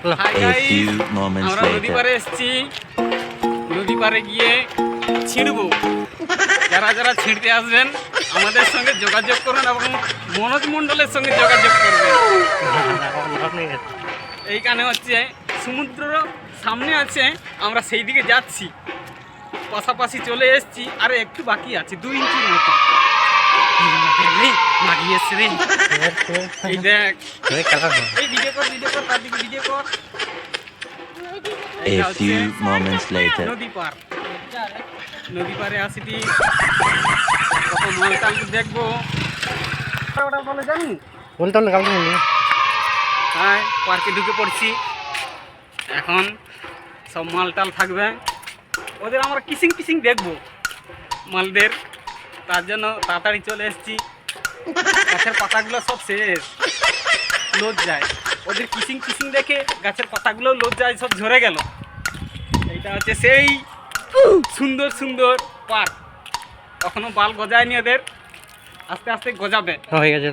আমরা নদী পাড়ে এসেছি, নদী পাড়ে গিয়ে ছিঁড়বো। যারা যারা ছিঁড়তে আসবেন আমাদের সঙ্গে যোগাযোগ করুন এবং মনোজ মণ্ডলের সঙ্গে যোগাযোগ করবেন। এইখানে হচ্ছে সমুদ্র সামনে আছে, আমরা সেই দিকে যাচ্ছি, পাশাপাশি চলে এসেছি, আর একটু বাকি আছে 2 ইঞ্চির মতো। মাগিয়ে এসছে রে, এই দেখ, এই ভিডিও কর, তার দিকে ভিডিও কর। নদী পার, নদী পারে আসিটি কত মালটাল দেখবো। ওটা বলে জানি হ্যাঁ, পার্কে ঢুকে পড়ছি। এখন সব মালটাল থাকবে, ওদের আমরা কিসিং দেখবো মালদের, তার জন্য তাড়াতাড়ি চলে এসেছি। গাছের পাতাগুলো সব শেষ, লোদ যায়, ওদের কিসিং দেখে গাছের পাতাগুলো লোদ যায়, সব ঝরে গেল। এইটা হচ্ছে সেই সুন্দর পার্ক, কখনো বাল গজায়নি ওদের, আস্তে আস্তে গজাবে। হয়ে গেছে।